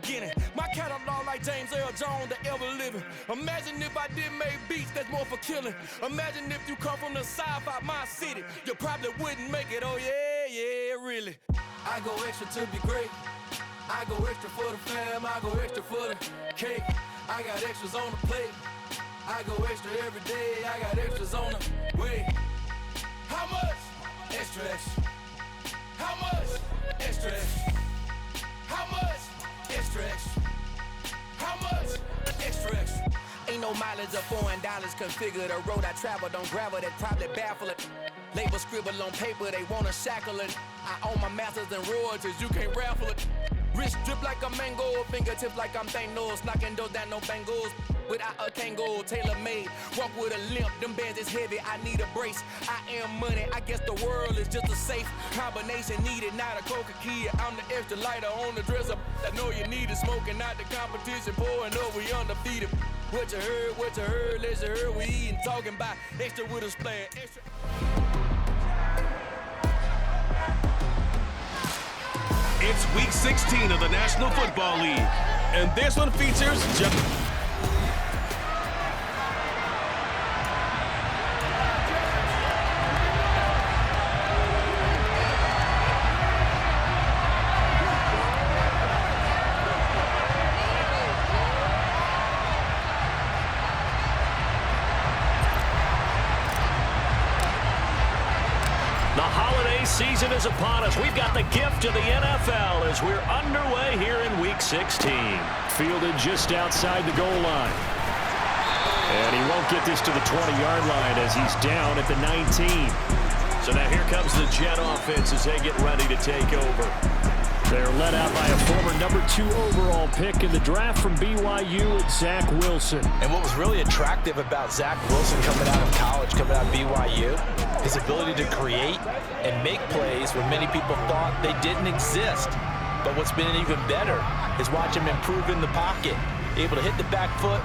beginning. My catalog like James Earl Jones, the ever living. Imagine if I didn't make beats that's more for killing. Imagine if you come from the south out my city, you probably wouldn't make it. Oh yeah, really. I go extra to be great. I go extra for the fam, I go extra for the cake. I got extras on the plate. I go extra every day, I got extras on the way. How much? Extra, extra. How much? Extra, extra. How much? Extra, extra. How much? Extra, extra. Ain't no mileage of $4 configure the road I travel. Don't gravel, that probably baffle it. Label scribble on paper, they wanna shackle it. I own my masters and royalties, you can't raffle it. Wrist drip like a mango, fingertips like I'm Thanos, knocking those down no bangles. Without a Kango, tailor-made, walk with a limp, them bands is heavy, I need a brace. I am money, I guess the world is just a safe combination needed, not a coca key. I'm the extra lighter on the dresser, I know you need it, smoking out the competition, pouring up, we undefeated. What you heard, let's you heard, we eating, talking about extra with a splash, extra. It's week 16 of the National Football League, and this one features season is upon us. We've got the gift of the NFL as we're underway here in Week 16. Fielded just outside the goal line. And he won't get this to the 20-yard line as he's down at the 19. So now here comes the Jet offense as they get ready to take over. They're led out by a former #2 overall pick in the draft from BYU, Zach Wilson. And what was really attractive about Zach Wilson coming out of college, coming out of BYU, his ability to create and make plays when many people thought they didn't exist. But what's been even better is watch him improve in the pocket, able to hit the back foot,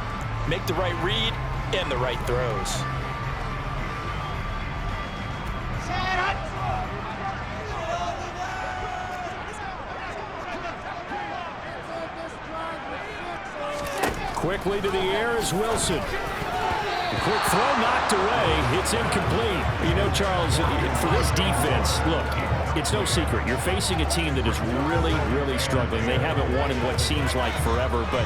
make the right read, and the right throws. Quickly to the air is Wilson. A quick throw knocked away. It's incomplete. You know, Charles, for this defense, look, it's no secret. You're facing a team that is really, really struggling. They haven't won in what seems like forever, but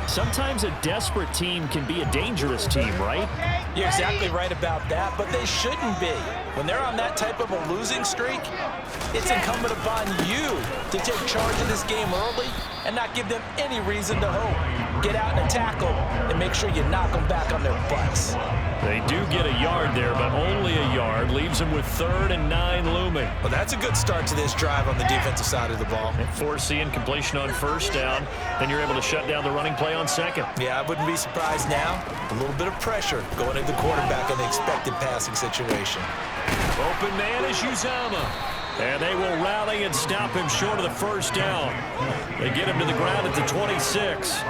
sometimes a desperate team can be a dangerous team, right? You're exactly right about that, but they shouldn't be. When they're on that type of a losing streak, it's incumbent upon you to take charge of this game early and not give them any reason to hope. Get out and tackle and make sure you knock them back on their butts. They do get a yard there, but only a yard. Leaves them with 3rd and 9 looming. Well, that's a good start to this drive on the defensive side of the ball. And forcing completion on 1st down. Then you're able to shut down the running play on 2nd. Yeah, I wouldn't be surprised now. A little bit of pressure going into the quarterback in the expected passing situation. Open man is Uzama. And they will rally and stop him short of the 1st down. They get him to the ground at the 26.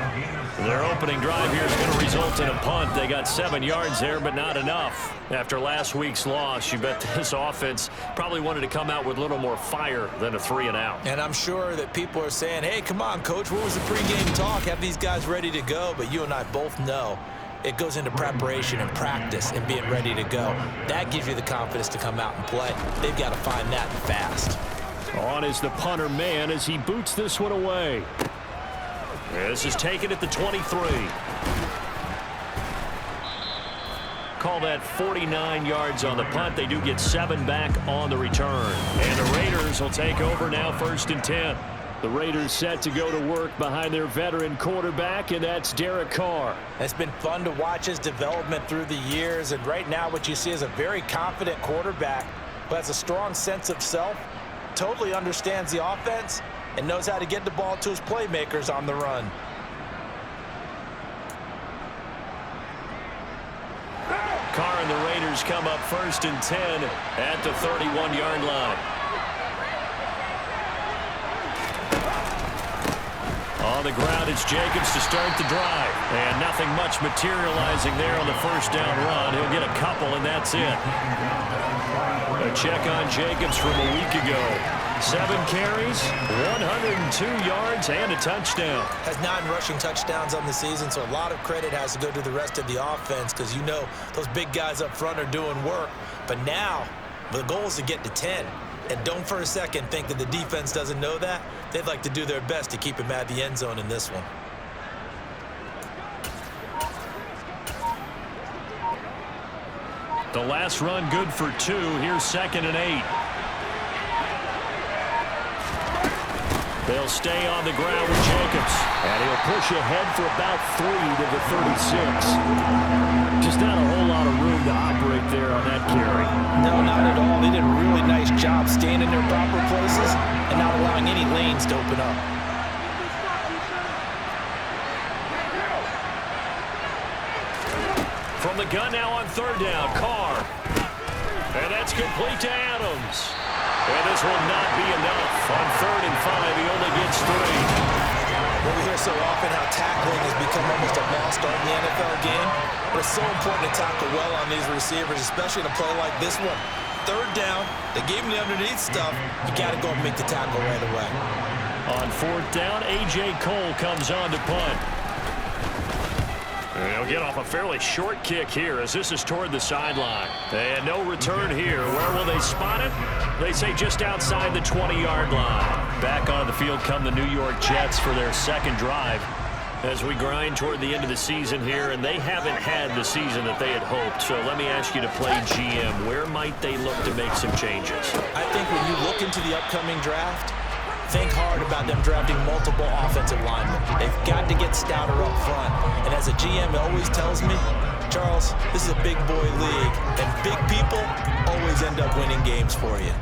Their opening drive here is going to result in a punt. They got 7 yards there, but not enough. After last week's loss, you bet this offense probably wanted to come out with a little more fire than a 3-and-out. And I'm sure that people are saying, hey, come on, Coach, where was the pregame talk? Have these guys ready to go? But you and I both know it goes into preparation and practice and being ready to go. That gives you the confidence to come out and play. They've got to find that fast. On is the punter man as he boots this one away. This is taken at the 23. Call that 49 yards on the punt. They do get 7 back on the return. And the Raiders will take over now, 1st and 10. The Raiders set to go to work behind their veteran quarterback, and that's Derek Carr. It's been fun to watch his development through the years, and right now what you see is a very confident quarterback who has a strong sense of self, totally understands the offense, and knows how to get the ball to his playmakers on the run. Carr and the Raiders come up 1st and 10 at the 31-yard line. On the ground, it's Jacobs to start the drive. And nothing much materializing there on the first down run. He'll get a couple, and that's it. A check on Jacobs from a week ago. 7 carries, 102 yards, and a touchdown. Has 9 rushing touchdowns on the season, so a lot of credit has to go to the rest of the offense because you know those big guys up front are doing work. But now, the goal is to get to 10. And don't for a second think that the defense doesn't know that. They'd like to do their best to keep him at the end zone in this one. The last run good for 2. Here's 2nd and 8. They'll stay on the ground with Jacobs. And he'll push ahead for about 3 to the 36. Just not a whole lot of room to operate there on that carry. No, not at all. They did a really nice job staying in their proper places and not allowing any lanes to open up. From the gun now on 3rd down, Carr. And that's complete to Adams. And this will not be enough. On 3rd and 5, he only gets 3. Well, we hear so often how tackling has become almost a lost art in the NFL game. But it's so important to tackle well on these receivers, especially in a play like this one. 3rd down, they gave him the underneath stuff. You got to go and make the tackle right away. On 4th down, A.J. Cole comes on to punt. And he'll get off a fairly short kick here as this is toward the sideline. And no return here. Where will they spot it? They say just outside the 20-yard line. Back on the field come the New York Jets for their 2nd drive as we grind toward the end of the season here, and they haven't had the season that they had hoped. So let me ask you to play GM. Where might they look to make some changes? I think when you look into the upcoming draft, think hard about them drafting multiple offensive linemen. They've got to get stouter up front. And as a GM always tells me, Charles, this is a big boy league, and big people always end up winning games for you.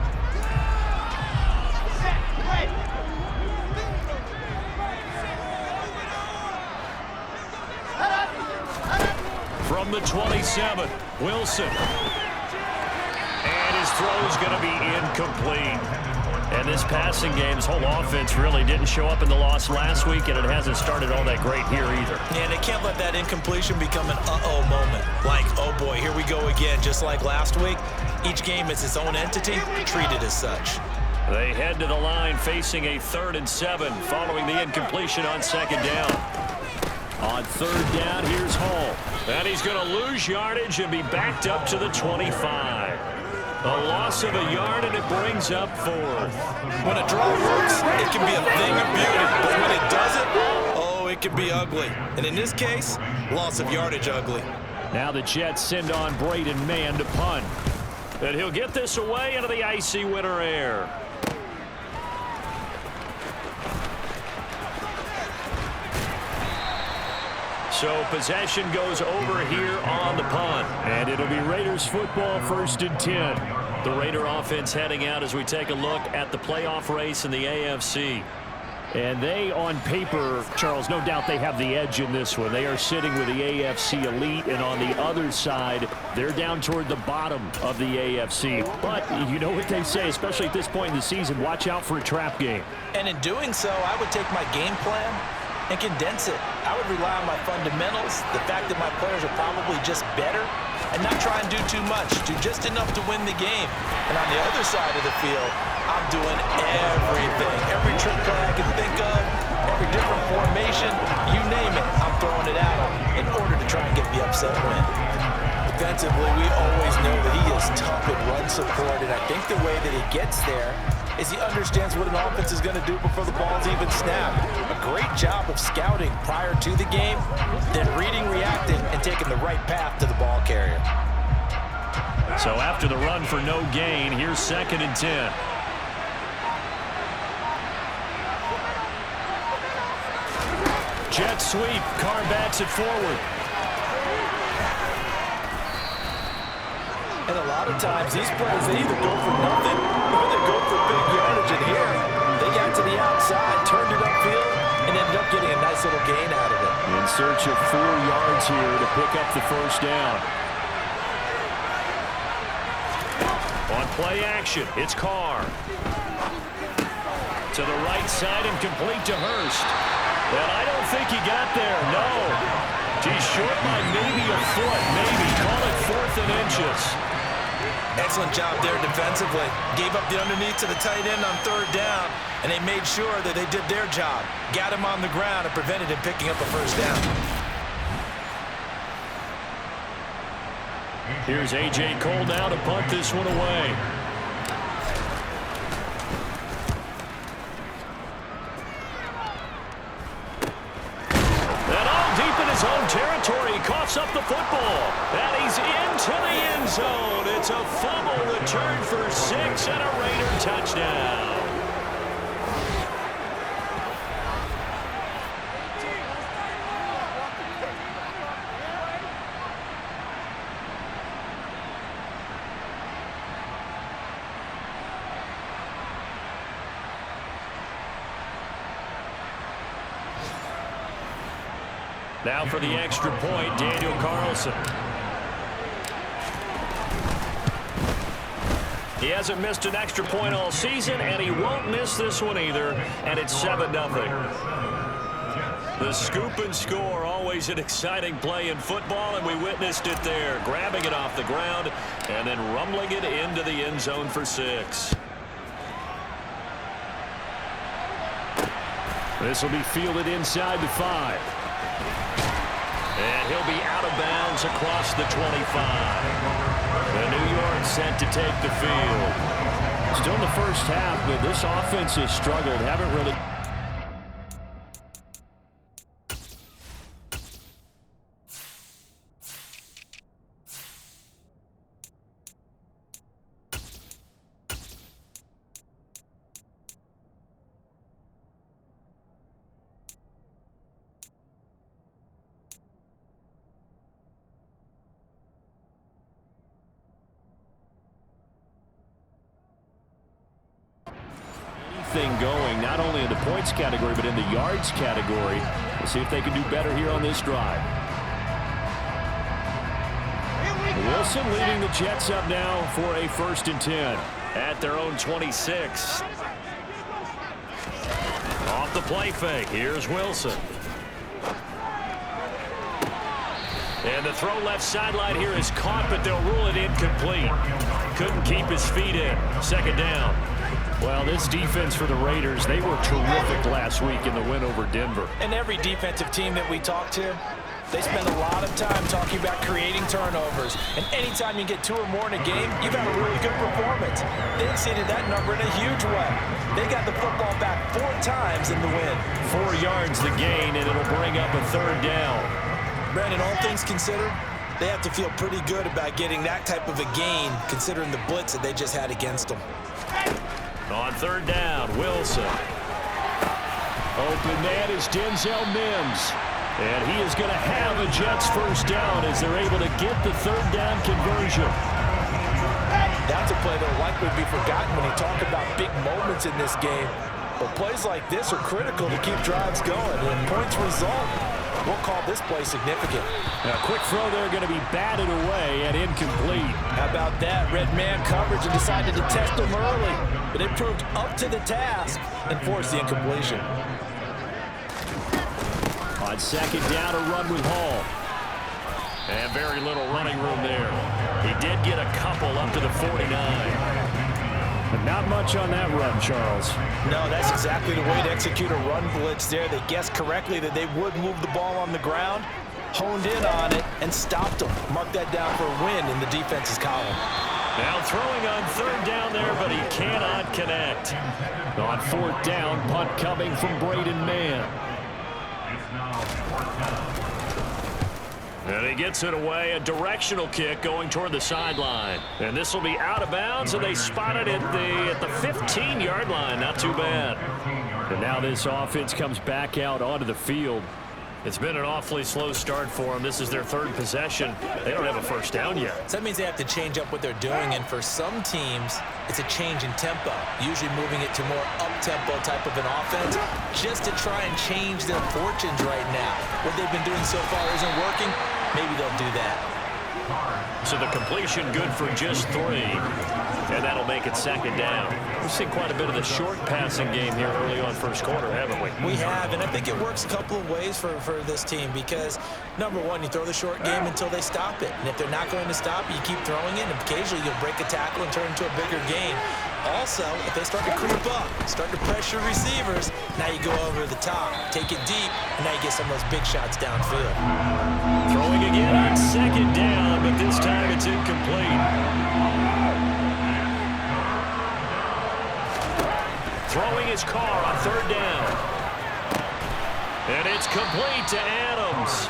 From the 27, Wilson. And his throw is going to be incomplete. And this passing game's whole offense really didn't show up in the loss last week, and it hasn't started all that great here either. Yeah, and they can't let that incompletion become an uh-oh moment. Like, oh boy, here we go again, just like last week. Each game is its own entity, treated as such. They head to the line facing a 3rd and 7 following the incompletion on 2nd down. On 3rd down, here's Hall. And he's going to lose yardage and be backed up to the 25. A loss of a yard, and it brings up 4th. When a draw works, it can be a thing of beauty. But when it doesn't, oh, it can be ugly. And in this case, loss of yardage ugly. Now the Jets send on Braden Mann to punt. And he'll get this away into the icy winter air. So possession goes over here on the punt. And it'll be Raiders football 1st and 10. The Raider offense heading out as we take a look at the playoff race in the AFC. And they, on paper, Charles, no doubt they have the edge in this one. They are sitting with the AFC elite, and on the other side, they're down toward the bottom of the AFC. But you know what they say, especially at this point in the season, watch out for a trap game. And in doing so, I would take my game plan and condense it. I would rely on my fundamentals, the fact that my players are probably just better, and not try and do too much, do just enough to win the game. And on the other side of the field, I'm doing everything. Every trick play I can think of, every different formation, you name it, I'm throwing it at him in order to try and get the upset win. Defensively, we always know that he is tough in run support, and I think the way that he gets there is he understands what an offense is going to do before the ball's even snapped. A great job of scouting prior to the game, then reading, reacting, and taking the right path to the ball carrier. So after the run for no gain, here's 2nd and 10. Jet sweep, Carr backs it forward. And a lot of times, these plays, they either go for nothing or they go for big yardage. And here, they got to the outside, turned it upfield, and ended up getting a nice little gain out of it. In search of 4 yards here to pick up the 1st down. On play action, it's Carr. To the right side and complete to Hurst. think he got there? No. He's short by maybe a foot, maybe. Call it 4th and inches. Excellent job there defensively. Gave up the underneath to the tight end on 3rd down, and they made sure that they did their job. Got him on the ground and prevented him picking up a 1st down. Here's A.J. Cole now to punt this one away. And all deep in his own territory, he coughs up the football. And he's into the end zone. It's a fumble return for 6 and a Raider touchdown. Now for the extra point, Daniel Carlson. He hasn't missed an extra point all season, and he won't miss this one either, and it's 7-0. The scoop and score, always an exciting play in football, and we witnessed it there, grabbing it off the ground and then rumbling it into the end zone for 6. This will be fielded inside the 5. And he'll be out of bounds across the 25. The New York set to take the field. Still in the first half, but this offense has struggled. Haven't really... thing going, not only in the points category, but in the yards category. We'll see if they can do better here on this drive. Wilson leading the Jets up now for a 1st and 10 at their own 26. Off the play fake, here's Wilson. And the throw left sideline here is caught, but they'll rule it incomplete. Couldn't keep his feet in. 2nd down. Well, this defense for the Raiders, they were terrific last week in the win over Denver. And every defensive team that we talk to, they spend a lot of time talking about creating turnovers. And anytime you get 2 or more in a game, you've had a really good performance. They exceeded that number in a huge way. They got the football back 4 times in the win. 4 yards the gain, and it'll bring up a 3rd down. Brandon, all things considered, they have to feel pretty good about getting that type of a gain, considering the blitz that they just had against them. On 3rd down, Wilson. Open man is Denzel Mims. And he is going to have a Jets 1st down as they're able to get the 3rd down conversion. That's a play that will likely be forgotten when you talk about big moments in this game. But plays like this are critical to keep drives going. And points result, we'll call this play significant. A quick throw there going to be batted away and incomplete. How about that? Red man coverage and decided to test them early. But it proved up to the task and forced the incompletion. On 2nd down, a run with Hall. And very little running room there. He did get a couple up to the 49. But not much on that run, Charles. No, that's exactly the way to execute a run blitz there. They guessed correctly that they would move the ball on the ground, honed in on it, and stopped them. Mark that down for a win in the defense's column. Now throwing on 3rd down there, but he cannot connect. On 4th down, punt coming from Braden Mann. And he gets it away, a directional kick going toward the sideline. And this will be out of bounds, and they spotted it at the 15-yard line. Not too bad. And now this offense comes back out onto the field. It's been an awfully slow start for them. This is their 3rd possession. They don't have a 1st down yet. So that means they have to change up what they're doing, and for some teams, it's a change in tempo, usually moving it to more up-tempo type of an offense, just to try and change their fortunes right now. What they've been doing so far isn't working. Maybe they'll do that. So the completion good for just 3. And that'll make it 2nd down. We've seen quite a bit of the short passing game here early on first quarter, haven't we? We have, and I think it works a couple of ways for this team because, number one, you throw the short game until they stop it. And if they're not going to stop it, you keep throwing it, and occasionally you'll break a tackle and turn it into a bigger game. Also, if they start to creep up, start to pressure receivers, now you go over the top, take it deep, and now you get some of those big shots downfield. Throwing again on 2nd down, but this time it's incomplete. Throwing his car on 3rd down. And it's complete to Adams.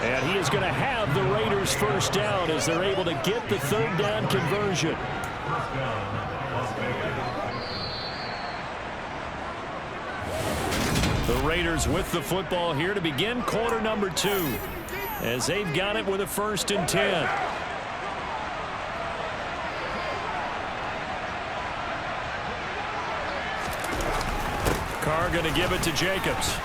And he is going to have the Raiders' 1st down as they're able to get the 3rd down conversion. The Raiders with the football here to begin quarter number 2 as they've got it with a 1st and 10. Carr going to give it to Jacobs.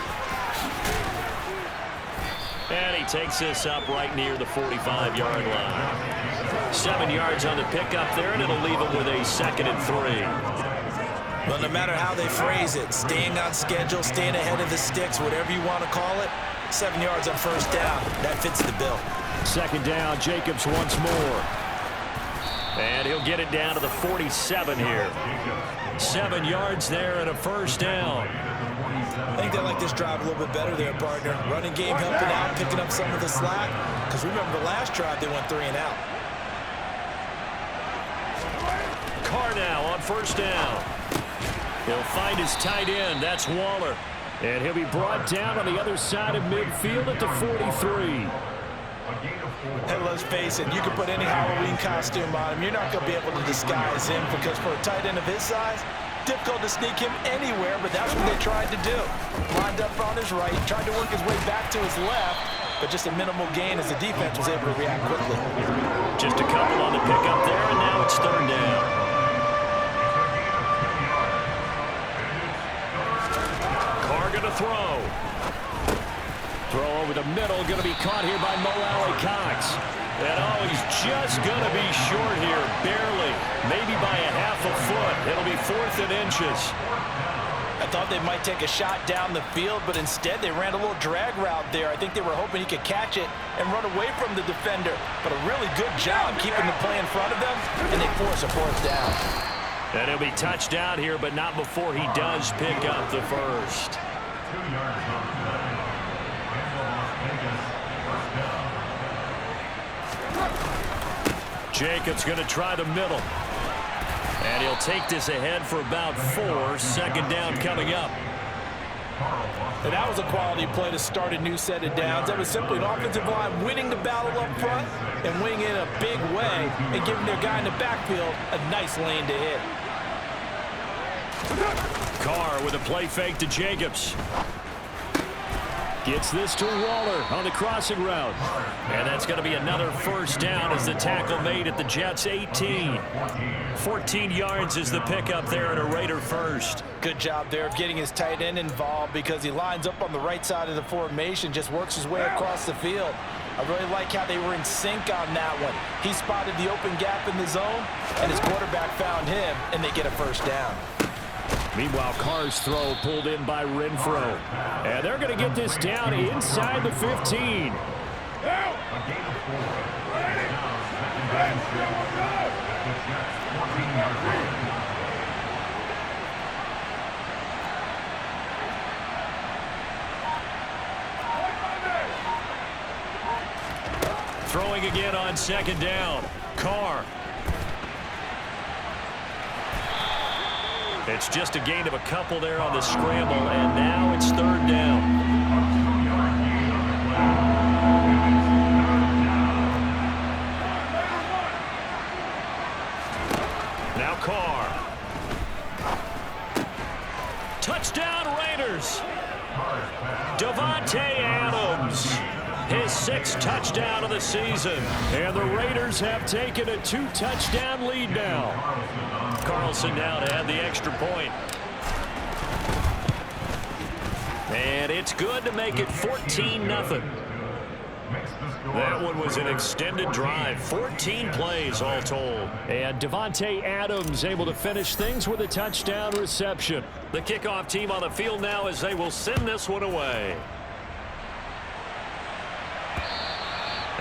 And he takes this up right near the 45-yard line. 7 yards on the pickup there, and it'll leave him with a 2nd and 3. Well, no matter how they phrase it, staying on schedule, staying ahead of the sticks, whatever you want to call it, 7 yards on 1st down. That fits the bill. 2nd down, Jacobs once more. And he'll get it down to the 47 here. 7 yards there and a 1st down. I think they like this drive a little bit better there, partner. Running game helping out, picking up some of the slack. Because remember the last drive, they went 3 and out. Carr now on 1st down. He'll find his tight end. That's Waller. And he'll be brought down on the other side of midfield at the 43. Hey, let's face it, you can put any Halloween costume on him. You're not going to be able to disguise him because for a tight end of his size, difficult to sneak him anywhere, but that's what they tried to do. Lined up on his right, tried to work his way back to his left, but just a minimal gain as the defense was able to react quickly. Just a couple on the pickup there, and now it's 3rd down. Carr going to throw. Throw over the middle, going to be caught here by Mo Alley-Cox. And he's just going to be short here, barely, maybe by a half a foot. It'll be 4th and inches. I thought they might take a shot down the field, but instead they ran a little drag route there. I think they were hoping he could catch it and run away from the defender. But a really good job keeping the play in front of them, and they force a 4th down. And he'll be touchdown here, but not before he does pick up the 1st. 2 yards on the play. Jacobs going to try the middle. And he'll take this ahead for about 4. 2nd down coming up. And that was a quality play to start a new set of downs. That was simply an offensive line winning the battle up front and winning it in a big way and giving their guy in the backfield a nice lane to hit. Carr with a play fake to Jacobs. Gets this to Waller on the crossing route. And that's going to be another 1st down as the tackle made at the Jets' 18. 14 yards is the pickup there at a Raider 1st. Good job there of getting his tight end involved because he lines up on the right side of the formation, just works his way across the field. I really like how they were in sync on that one. He spotted the open gap in the zone, and his quarterback found him, and they get a 1st down. Meanwhile, Carr's throw pulled in by Renfro. And they're going to get this down inside the 15. Throwing again on 2nd down. Carr. It's just a gain of a couple there on the scramble, and now it's 3rd down. Now Carr. Touchdown Raiders. Davante Adams. His 6th touchdown of the season. And the Raiders have taken a 2-touchdown lead now. Carlson now to add the extra point. And it's good to make it 14-0. makes the score. That one was an extended drive, 14 plays all told. And Devontae Adams able to finish things with a touchdown reception. The kickoff team on the field now as they will send this one away.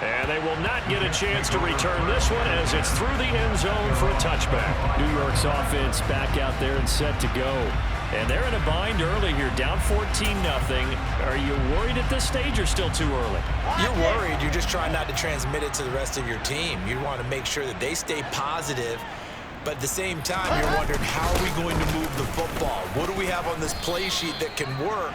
And they will not get a chance to return this one as it's through the end zone for a touchback. New York's offense back out there and set to go. And they're in a bind early here, down 14-0. Are you worried at this stage or still too early? You're worried. You're just trying not to transmit it to the rest of your team. You want to make sure that they stay positive. But at the same time, you're wondering, how are we going to move the football? What do we have on this play sheet that can work?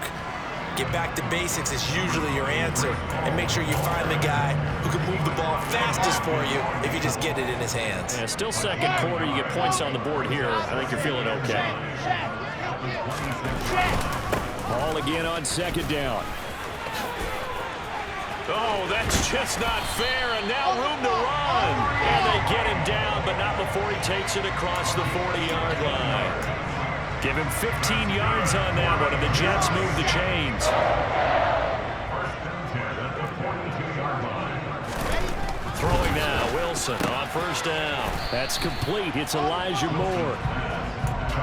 Get back to basics is usually your answer. And make sure you find the guy who can move the ball fastest for you if you just get it in his hands. Yeah, still second quarter. You get points on the board here. I think you're feeling okay. Ball again on second down. Oh, that's just not fair, and now room to run. And they get him down, but not before he takes it across the 40-yard line. Give him 15 yards on that one, and the Jets move the chains. Throwing now, Wilson on first down. That's complete. It's Elijah Moore.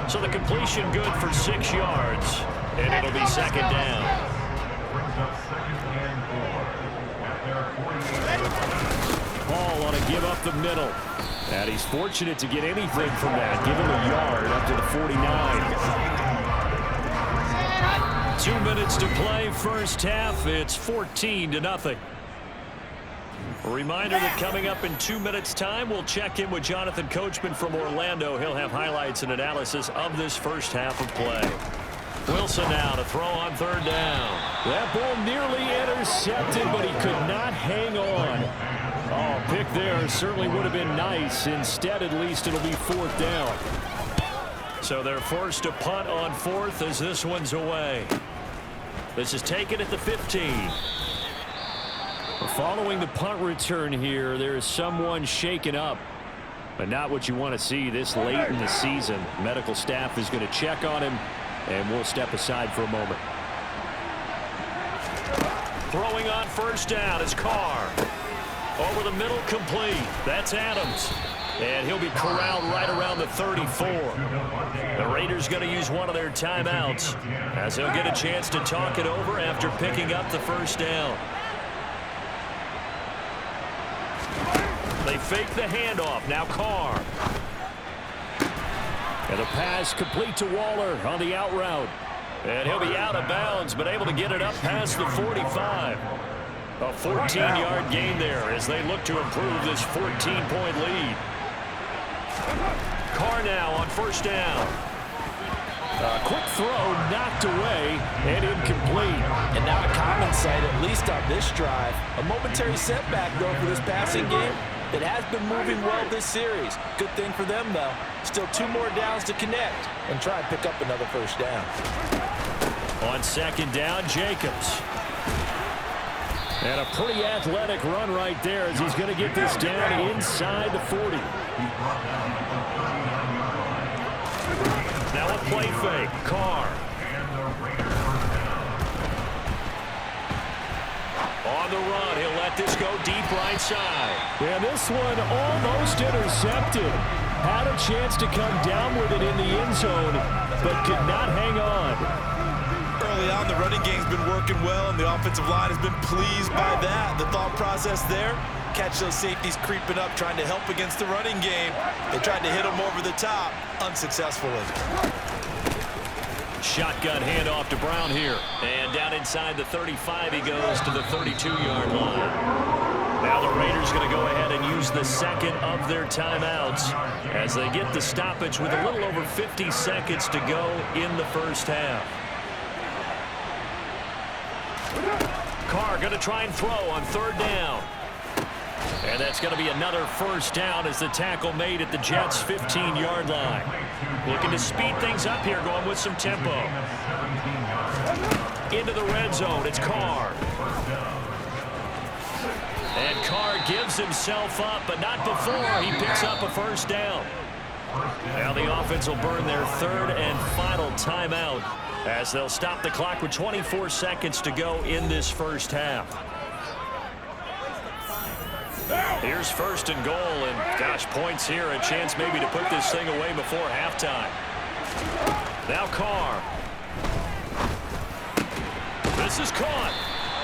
So the completion good for 6 yards, and it'll be second down. Ball on a give up the middle. And he's fortunate to get anything from that. Give him a yard up to the 49. 2 minutes to play first half. It's 14-0. A reminder that coming up in 2 minutes' time, we'll check in with Jonathan Coachman from Orlando. He'll have highlights and analysis of this first half of play. Wilson now to throw on third down. That ball nearly intercepted, but he could not hang on. Oh, pick there certainly would have been nice. Instead, at least, it'll be fourth down. So they're forced to punt on fourth as this one's away. This is taken at the 15. Following the punt return here, there is someone shaken up. But not what you want to see this late in the season. Medical staff is going to check on him, and we'll step aside for a moment. Throwing on first down is Carr. Over the middle, complete. That's Adams. And he'll be corralled right around the 34. The Raiders going to use one of their timeouts as he'll get a chance to talk it over after picking up the first down. They fake the handoff. Now Carr. And the pass complete to Waller on the out route. And he'll be out of bounds, but able to get it up past the 45. A 14-yard gain there as they look to improve this 14-point lead. Carr now on first down. A quick throw knocked away and incomplete. And not a common sight, at least on this drive. A momentary setback, though, for this passing game that has been moving well this series. Good thing for them, though. Still 2 more downs to connect and try and pick up another first down. On second down, Jacobs. And a pretty athletic run right there as he's going to get this down inside the 40. Now a play fake. Carr. On the run, he'll let this go deep right side. And this one almost intercepted. Had a chance to come down with it in the end zone, but could not hang on. Early on, the running game's been working well, and the offensive line has been pleased by that. The thought process there, catch those safeties creeping up, trying to help against the running game. They tried to hit them over the top, unsuccessfully. Shotgun handoff to Brown here. And down inside the 35, he goes to the 32-yard line. Now the Raiders going to go ahead and use the second of their timeouts as they get the stoppage with a little over 50 seconds to go in the first half. Carr going to try and throw on third down. And that's going to be another first down as the tackle made at the Jets' 15-yard line. Looking to speed things up here, going with some tempo. Into the red zone, it's Carr. And Carr gives himself up, but not before he picks up a first down. Now the offense will burn their third and final timeout as they'll stop the clock with 24 seconds to go in this first half. Here's first and goal, and gosh, points here, a chance maybe to put this thing away before halftime. Now Carr. This is caught.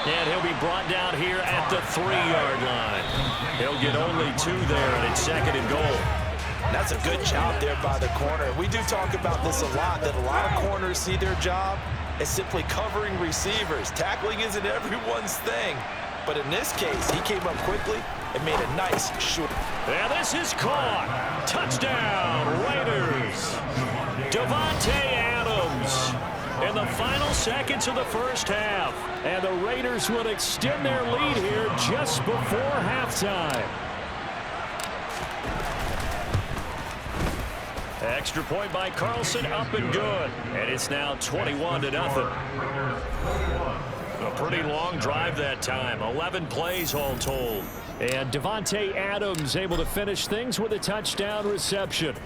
And he'll be brought down here at the 3-yard line. He'll get only 2 there, and it's second and goal. That's a good job there by the corner. We do talk about this a lot, that a lot of corners see their job as simply covering receivers. Tackling isn't everyone's thing. But in this case, he came up quickly and made a nice short. And this is caught. Touchdown, Raiders. Davante Adams in the final seconds of the first half. And the Raiders will extend their lead here just before halftime. Extra point by Carlson, up and good. And it's now 21-0. A pretty long drive that time. 11 plays all told. And Davante Adams able to finish things with a touchdown reception.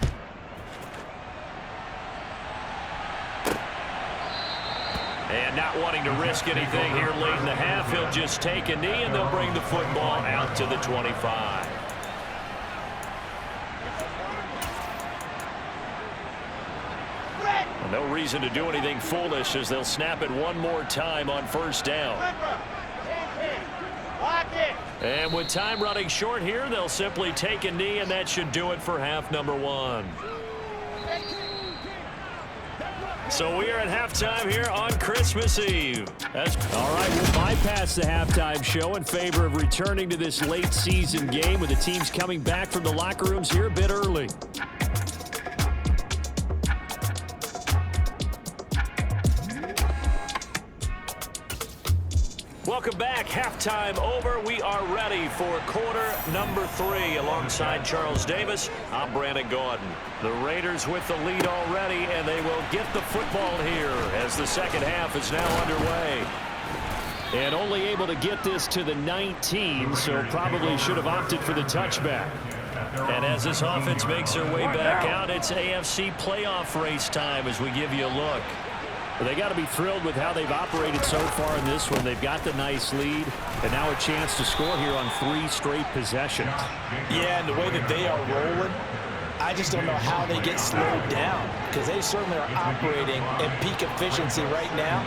And not wanting to risk anything here late in the half, he'll just take a knee and they'll bring the football out to the 25. No reason to do anything foolish as they'll snap it one more time on first down. And with time running short here, they'll simply take a knee, and that should do it for half number 1. So we are at halftime here on Christmas Eve. All right, we'll bypass the halftime show in favor of returning to this late season game with the teams coming back from the locker rooms here a bit early. Welcome back. Halftime over. We are ready for quarter number 3. Alongside Charles Davis, I'm Brandon Gordon. The Raiders with the lead already, and they will get the football here as the second half is now underway. And only able to get this to the 19, so probably should have opted for the touchback. And as this offense makes their way back out, it's AFC playoff race time as we give you a look. Well, they got to be thrilled with how they've operated so far in this one. They've got the nice lead, and now a chance to score here on 3 straight possessions. Yeah, and the way that they are rolling, I just don't know how they get slowed down, because they certainly are operating at peak efficiency right now.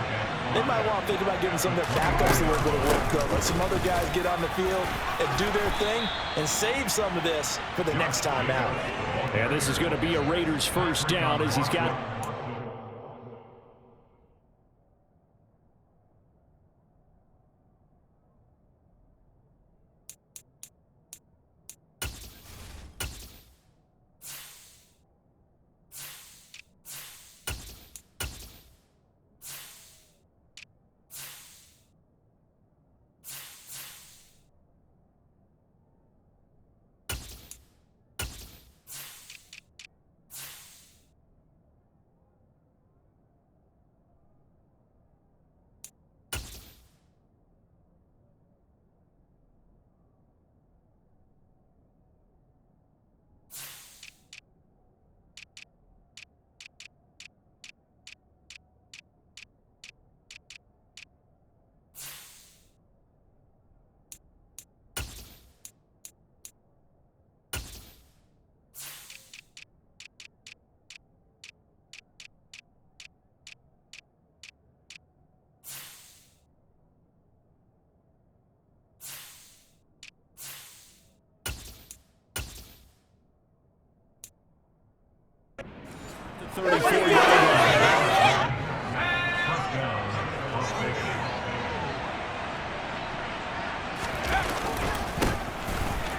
They might want to think about giving some of their backups a little bit of work, though. Let some other guys get on the field and do their thing and save some of this for the next time out. And this is going to be a Raiders first down as he's got...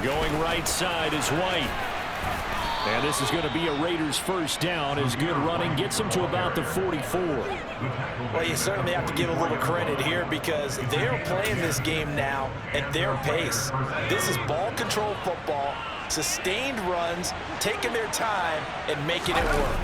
Going right side is White. And this is going to be a Raiders first down as good running gets them to about the 44. Well, you certainly have to give a little credit here because they're playing this game now at their pace. This is ball control football, sustained runs, taking their time and making it work.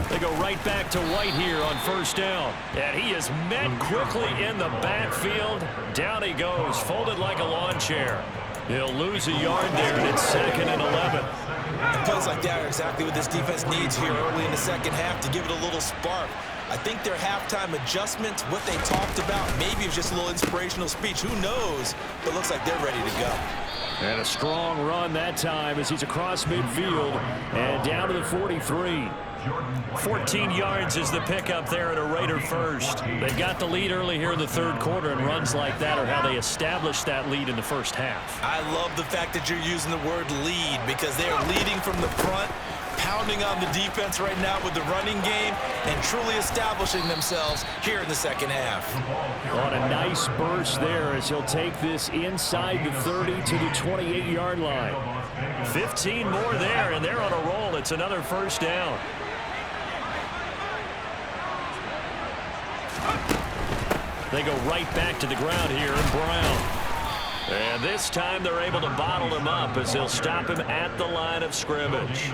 They go right back to White here on first down. And he is met quickly in the backfield. Down he goes, folded like a lawn chair. He'll lose a yard there, and it's 2nd and 11. And plays like that are exactly what this defense needs here early in the second half to give it a little spark. I think their halftime adjustments, what they talked about, maybe it's just a little inspirational speech. Who knows? But it looks like they're ready to go. And a strong run that time as he's across midfield and down to the 43. 14 yards is the pickup there at a Raider first. They got the lead early here in the third quarter, and runs like that are how they established that lead in the first half. I love the fact that you're using the word lead because they are leading from the front, pounding on the defense right now with the running game, and truly establishing themselves here in the second half. On a nice burst there as he'll take this inside the 30 to the 28-yard line. 15 more there, and they're on a roll. It's another first down. They go right back to the ground here in Brown. And this time they're able to bottle him up as they'll stop him at the line of scrimmage.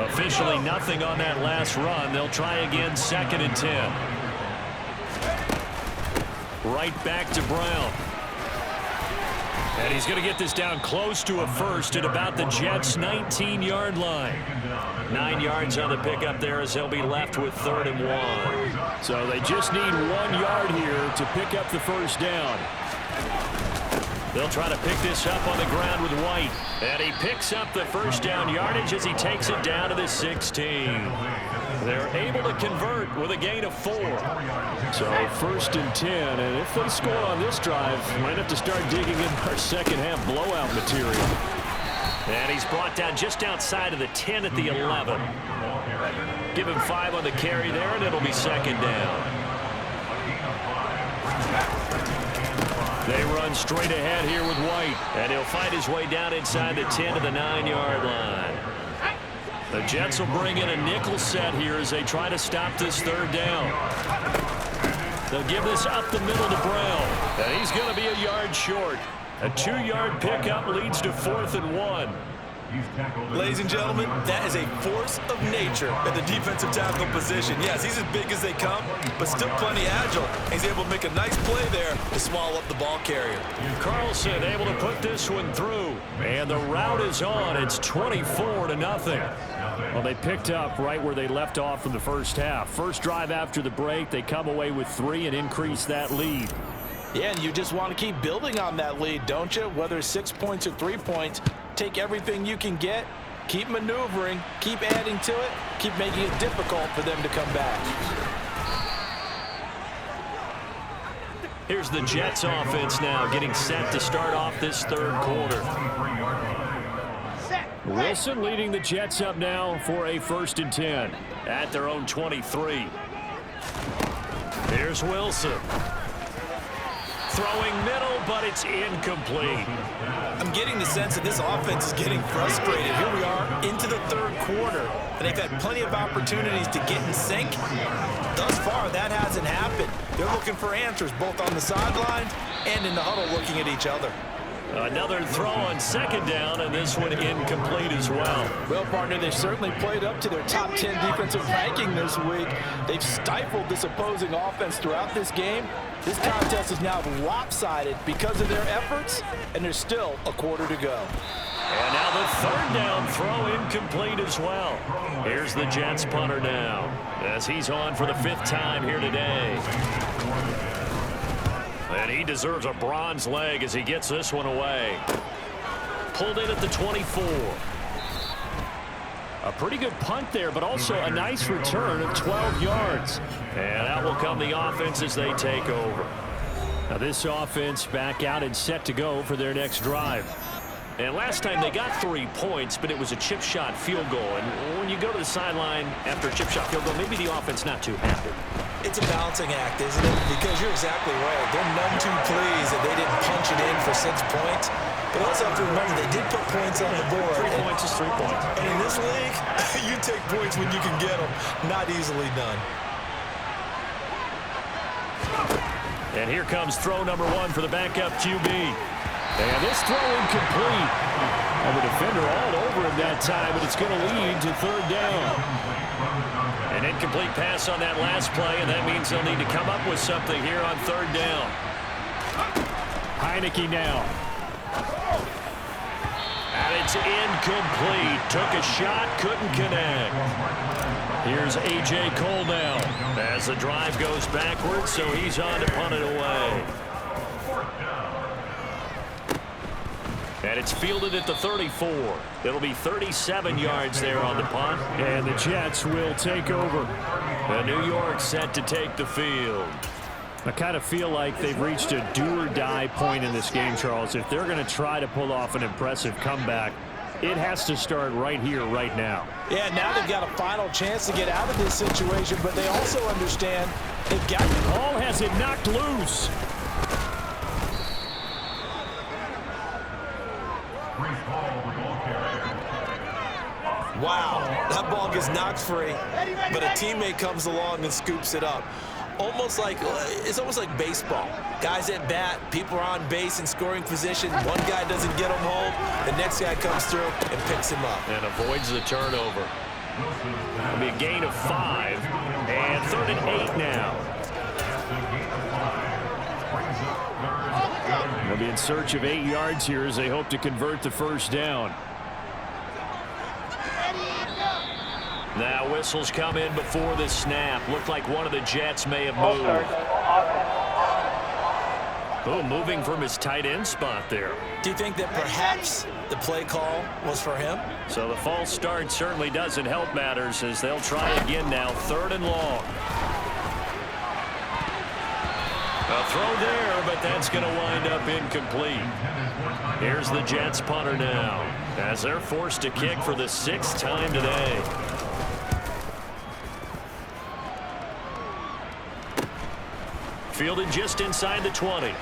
Officially nothing on that last run. They'll try again, 2nd and 10. Right back to Brown. And he's going to get this down close to a first at about the Jets' 19-yard line. 9 yards on the pickup there as they'll be left with 3rd and 1. So they just need 1 yard here to pick up the first down. They'll try to pick this up on the ground with White. And he picks up the first down yardage as he takes it down to the 16. They're able to convert with a gain of 4. So 1st and 10, and if they score on this drive, might have to start digging in our second half blowout material. And he's brought down just outside of the 10 at the 11. Give him 5 on the carry there, and it'll be 2nd down. They run straight ahead here with White, and he'll find his way down inside the 10 to the 9-yard line. The Jets will bring in a nickel set here as they try to stop this 3rd down. They'll give this up the middle to Brown, and he's going to be a yard short. A 2-yard pickup leads to 4th and 1. Ladies and gentlemen, that is a force of nature at the defensive tackle position. Yes, he's as big as they come, but still plenty agile. He's able to make a nice play there to swallow up the ball carrier. Carlson able to put this one through, and the route is on. It's 24-0. Well, they picked up right where they left off in the first half. First drive after the break, they come away with 3 and increase that lead. Yeah, and you just want to keep building on that lead, don't you? Whether it's 6 points or 3 points, take everything you can get, keep maneuvering, keep adding to it, keep making it difficult for them to come back. Here's the Jets offense now getting set to start off this 3rd quarter. Wilson leading the Jets up now for a 1st and 10 at their own 23. Here's Wilson. Throwing middle, but it's incomplete. I'm getting the sense that this offense is getting frustrated. Here we are into the 3rd quarter, and they've had plenty of opportunities to get in sync. Thus far, that hasn't happened. They're looking for answers both on the sideline and in the huddle looking at each other. Another throw on 2nd down, and this one incomplete as well. Well, partner, they've certainly played up to their top 10 defensive ranking this week. They've stifled this opposing offense throughout this game. This contest is now lopsided because of their efforts, and there's still a quarter to go. And now the 3rd down throw incomplete as well. Here's the Jets punter now as he's on for the 5th time here today. And he deserves a bronze leg as he gets this one away. Pulled in at the 24. A pretty good punt there, but also a nice return of 12 yards. And out will come the offense as they take over. Now this offense back out and set to go for their next drive. And last time they got 3 points, but it was a chip shot field goal. And when you go to the sideline after a chip shot field goal, maybe the offense not too happy. It's a balancing act, isn't it? Because you're exactly right. They're none too pleased that they didn't punch it in for 6 points. But also have to remember they did put points on the board. 3 points is 3 points. And in this league, you take points when you can get them. Not easily done. And here comes throw number 1 for the backup QB. And this throw incomplete. And the defender all over him that time, but it's going to lead to 3rd down. An incomplete pass on that last play, and that means they'll need to come up with something here on 3rd down. Heineke now. And it's incomplete. Took a shot, couldn't connect. Here's A.J. Cole now as the drive goes backwards, so he's on to punt it away. And it's fielded at the 34. It'll be 37 yards there on the punt. And the Jets will take over. And New York set to take the field. I kind of feel like they've reached a do-or-die point in this game, Charles. If they're going to try to pull off an impressive comeback, it has to start right here, right now. Yeah, now they've got a final chance to get out of this situation, but they also understand they've got... Ball has it knocked loose. Wow, that ball gets knocked free, but a teammate comes along and scoops it up. It's almost like baseball. Guys at bat, people are on base in scoring position. One guy doesn't get him home, the next guy comes through and picks him up. And avoids the turnover. It'll be a gain of 5, and 3rd and 8 now. They'll be in search of 8 yards here as they hope to convert the first down. Now whistles come in before the snap. Looked like one of the Jets may have moved. Oh, moving from his tight end spot there. Do you think that perhaps the play call was for him? So the false start certainly doesn't help matters as they'll try again now. 3rd and long. A throw there, but that's going to wind up incomplete. Here's the Jets punter now as they're forced to kick for the 6th time today. Fielded just inside the 20.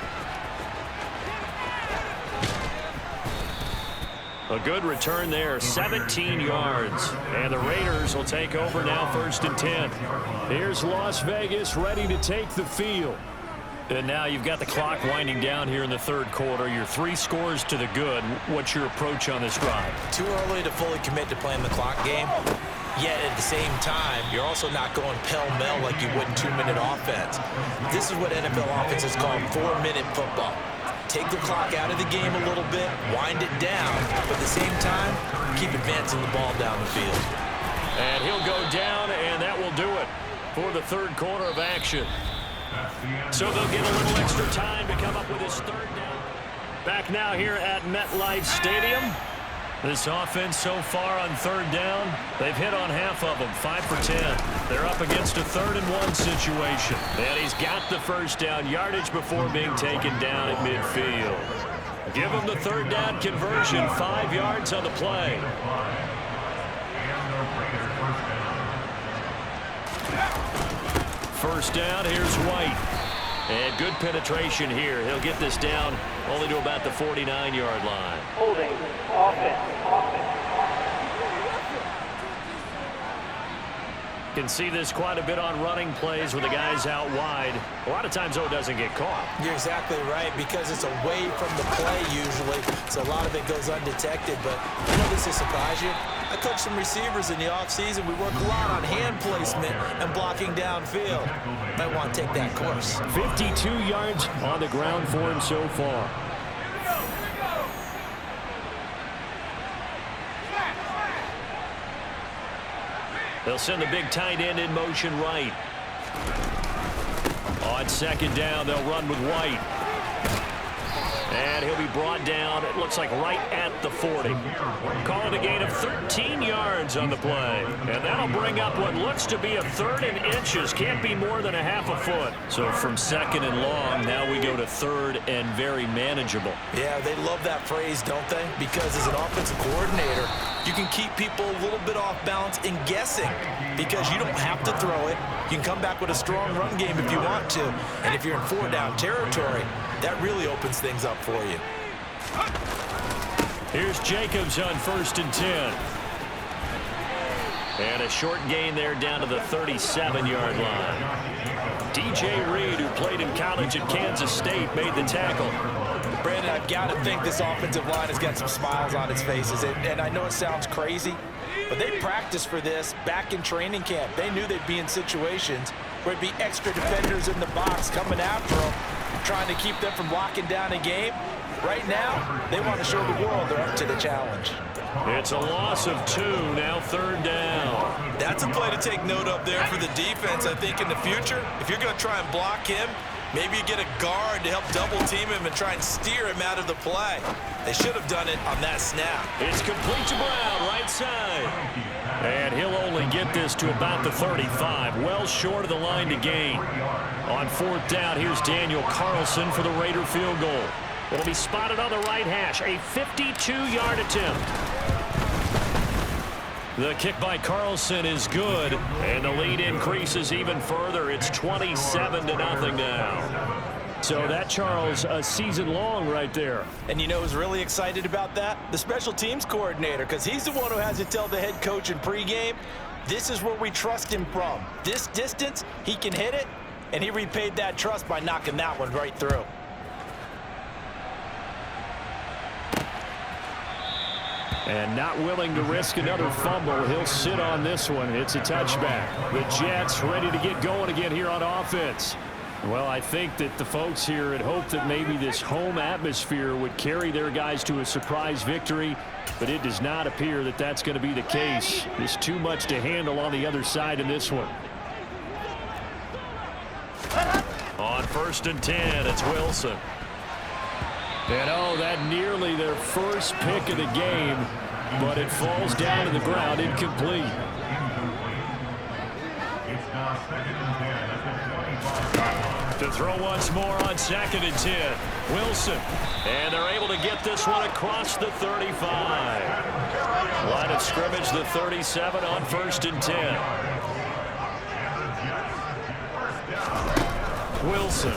A good return there, 17 yards. And the Raiders will take over now, 1st and 10. Here's Las Vegas ready to take the field. And now you've got the clock winding down here in the 3rd quarter. You're 3 scores to the good. What's your approach on this drive? Too early to fully commit to playing the clock game. Yet at the same time, you're also not going pell-mell like you would in 2-minute offense. This is what NFL offenses call 4-minute football. Take the clock out of the game a little bit, wind it down, but at the same time, keep advancing the ball down the field. And he'll go down, and that will do it for the 3rd quarter of action. So they'll get a little extra time to come up with his 3rd down. Back now here at MetLife Stadium. This offense so far on 3rd down, they've hit on half of them, 5 for 10. They're up against a 3rd and 1 situation. And he's got the first down yardage before being taken down at midfield. Give him the 3rd down conversion, 5 yards on the play. First down, here's White. And good penetration here. He'll get this down only to about the 49-yard line. Holding, offense. Can see this quite a bit on running plays with the guys out wide. A lot of times, though, it doesn't get caught. You're exactly right, because it's away from the play usually, so a lot of it goes undetected. But you know this will surprise you? I coach some receivers in the offseason. We work a lot on hand placement and blocking downfield. Might want to take that course. 52 yards on the ground for him so far. They'll send the big tight end in motion right. On 2nd down, they'll run with White. And he'll be brought down, it looks like right at the 40. Calling a gain of 13 yards on the play. And that'll bring up what looks to be a 3rd and inches. Can't be more than a half a foot. So from 2nd and long, now we go to 3rd and very manageable. Yeah, they love that phrase, don't they? Because as an offensive coordinator, you can keep people a little bit off balance and guessing because you don't have to throw it. You can come back with a strong run game if you want to. And if you're in 4-down territory, that really opens things up for you. Here's Jacobs on 1st and 10. And a short gain there down to the 37-yard line. DJ Reed, who played in college at Kansas State, made the tackle. Brandon, I've got to think this offensive line has got some smiles on its faces. And I know it sounds crazy, but they practiced for this back in training camp. They knew they'd be in situations where it'd be extra defenders in the box coming after them. trying to keep them from locking down a game. Right now, they want to show the world they're up to the challenge. It's a loss of 2, now 3rd down. That's a play to take note of there for the defense. I think in the future, if you're going to try and block him, maybe you get a guard to help double team him and try and steer him out of the play. They should have done it on that snap. It's complete to Brown, right side. And he'll only get this to about the 35, well short of the line to gain. On 4th down, here's Daniel Carlson for the Raider field goal. It'll be spotted on the right hash, a 52-yard attempt. The kick by Carlson is good, and the lead increases even further. It's 27-0 now. So that, Charles, a season long right there. And you know who's really excited about that? The special teams coordinator, because he's the one who has to tell the head coach in pregame, this is where we trust him from. This distance, he can hit it, and he repaid that trust by knocking that one right through. And not willing to risk another fumble. He'll sit on this one. It's a touchback. The Jets ready to get going again here on offense. Well, I think that the folks here had hoped that maybe this home atmosphere would carry their guys to a surprise victory, but it does not appear that that's going to be the case. There's too much to handle on the other side in this one. On 1st and 10, it's Wilson. And oh, that nearly their first pick of the game, but it falls down to the ground incomplete. It's now 2nd and 10 at the 25. To throw once more on 2nd and 10. Wilson. And they're able to get this one across the 35. Line of scrimmage, the 37 on 1st and 10. Wilson.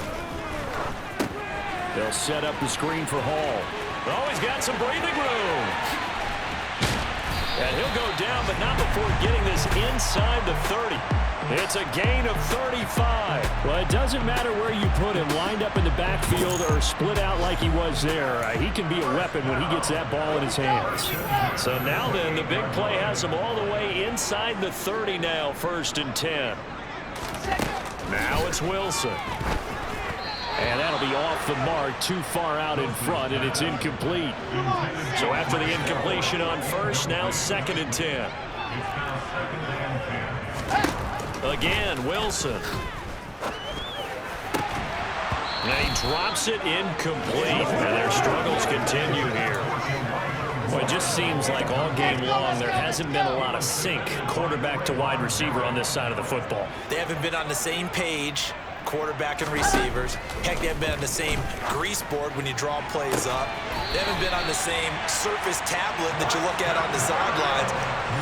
They'll set up the screen for Hall. Oh, he's got some breathing room. And he'll go down, but not before getting this inside the 30. It's a gain of 35. Well, it doesn't matter where you put him, lined up in the backfield or split out like he was there. He can be a weapon when he gets that ball in his hands. So now then, the big play has him all the way inside the 30 now, 1st and 10. Now it's Wilson. And that'll be off the mark, too far out in front, and it's incomplete. So after the incompletion on 1st, now 2nd and 10. Again, Wilson. And he drops it incomplete. And their struggles continue here. Well, it just seems like all game long there hasn't been a lot of sync quarterback to wide receiver on this side of the football. They haven't been on the same page, quarterback and receivers. Heck, they haven't been on the same grease board when you draw plays up. They haven't been on the same surface tablet that you look at on the sidelines.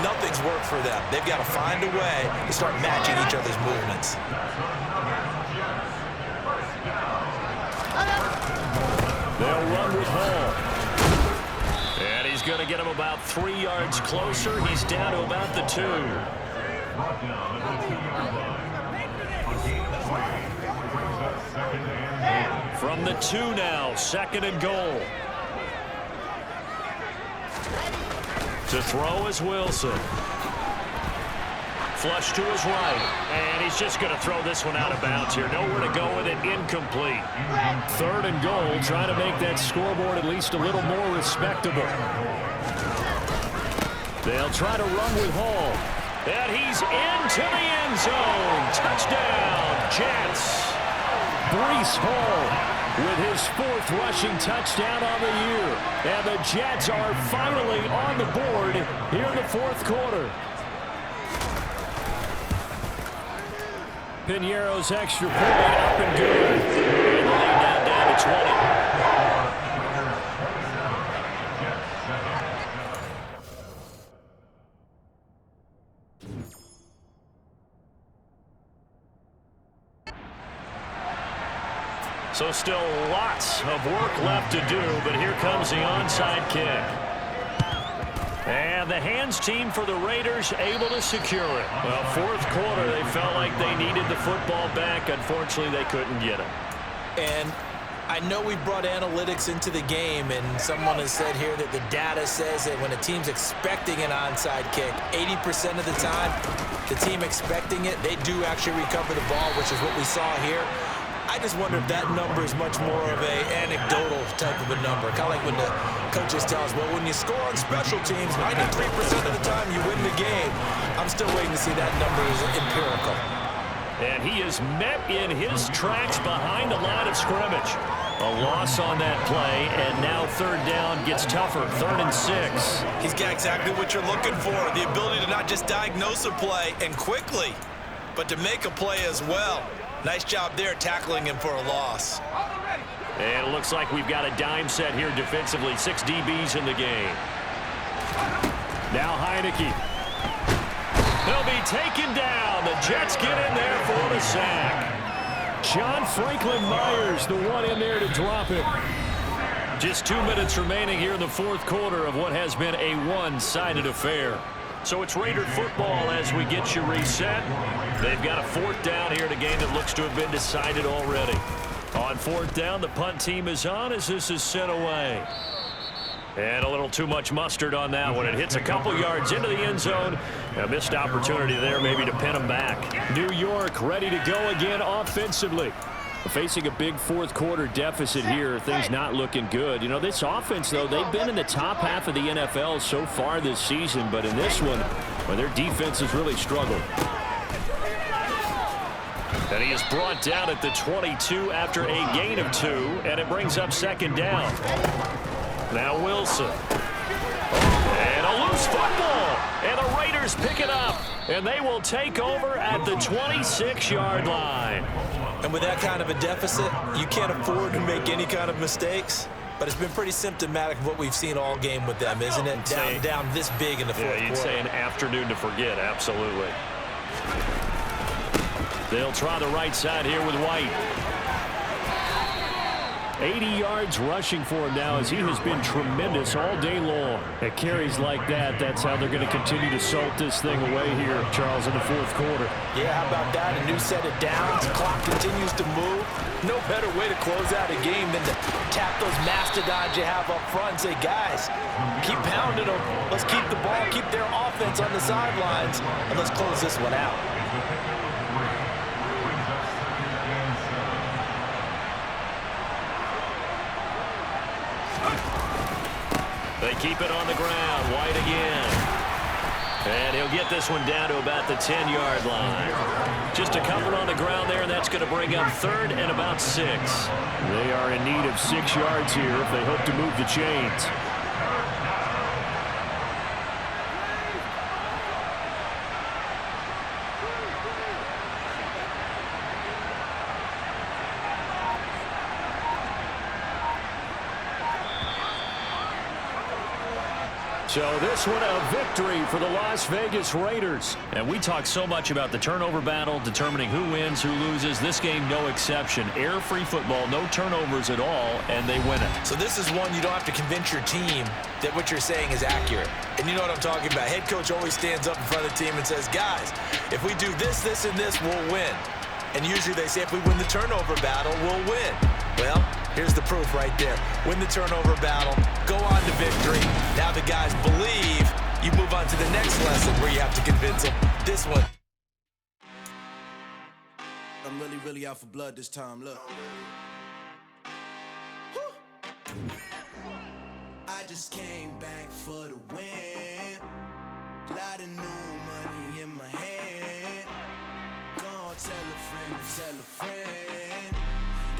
Nothing's worked for them. They've got to find a way to start matching each other's movements. They'll run with Hall. And he's going to get him about 3 yards closer. He's down to about the 2. From the 2 now, 2nd and goal. To throw is Wilson. Flush to his right. And he's just going to throw this one out of bounds here. Nowhere to go with it. Incomplete. 3rd and goal, trying to make that scoreboard at least a little more respectable. They'll try to run with Hall. And he's into the end zone. Touchdown, Jets. Breece Hall with his 4th rushing touchdown on the year. And the Jets are finally on the board here in the 4th quarter. Piñeiro's extra point up and good. And the lead now down to 20. So still lots of work left to do, but here comes the onside kick. And the hands team for the Raiders able to secure it. Well, 4th quarter, they felt like they needed the football back. Unfortunately, they couldn't get it. And I know we brought analytics into the game, and someone has said here that the data says that when a team's expecting an onside kick, 80% of the time, the team expecting it, they do actually recover the ball, which is what we saw here. I just wonder if that number is much more of a anecdotal type of a number. Kind of like when the coaches tell us, well, when you score on special teams, 93% of the time you win the game. I'm still waiting to see that number is empirical. And he is met in his tracks behind the line of scrimmage. A loss on that play, and now third down gets tougher, 3rd and 6. He's got exactly what you're looking for, the ability to not just diagnose a play and quickly, but to make a play as well. Nice job there tackling him for a loss. And it looks like we've got a dime set here defensively. 6 DBs in the game. Now Heineke. He'll be taken down. The Jets get in there for the sack. John Franklin Myers, the one in there to drop him. Just 2 minutes remaining here in the 4th quarter of what has been a one-sided affair. So it's Raider football as we get you reset. They've got a 4th down here in a game that looks to have been decided already. On 4th down, the punt team is on as this is sent away. And a little too much mustard on that one. It hits a couple yards into the end zone. A missed opportunity there maybe to pin them back. New York ready to go again offensively. Facing a big 4th quarter deficit here, things not looking good. You know, this offense, though, they've been in the top half of the NFL so far this season, but in this one, well, their defense has really struggled. And he is brought down at the 22 after a gain of 2, and it brings up 2nd down. Now Wilson. And a loose football, and the Raiders pick it up, and they will take over at the 26-yard line. And with that kind of a deficit, you can't afford to make any kind of mistakes. But it's been pretty symptomatic of what we've seen all game with them, isn't it? Down this big in the 4th quarter. You'd say an afternoon to forget, absolutely. They'll try the right side here with White. 80 yards rushing for him now as he has been tremendous all day long. At carries like that, that's how they're going to continue to salt this thing away here, Charles, in the 4th quarter. Yeah, how about that? A new set of downs. The clock continues to move. No better way to close out a game than to tap those mastodons you have up front and say, guys, keep pounding them. Let's keep the ball, keep their offense on the sidelines, and let's close this one out. They keep it on the ground. White again. And he'll get this one down to about the 10-yard line. Just a couple on the ground there, and that's going to bring up 3rd and about 6. They are in need of 6 yards here if they hope to move the chains. So this one a victory for the Las Vegas Raiders. And we talk so much about the turnover battle, determining who wins, who loses. This game, no exception. Error-free football, no turnovers at all, and they win it. So this is one you don't have to convince your team that what you're saying is accurate. And you know what I'm talking about. Head coach always stands up in front of the team and says, guys, if we do this, this, and this, we'll win. And usually they say if we win the turnover battle, we'll win. Well, here's the proof right there. Win the turnover battle, go on to victory. Now the guys believe. You move on to the next lesson where you have to convince them. This one. I'm really out for blood this time, look. I just came back for the win. Lot of new money in my hand. Gonna tell a friend to tell a friend.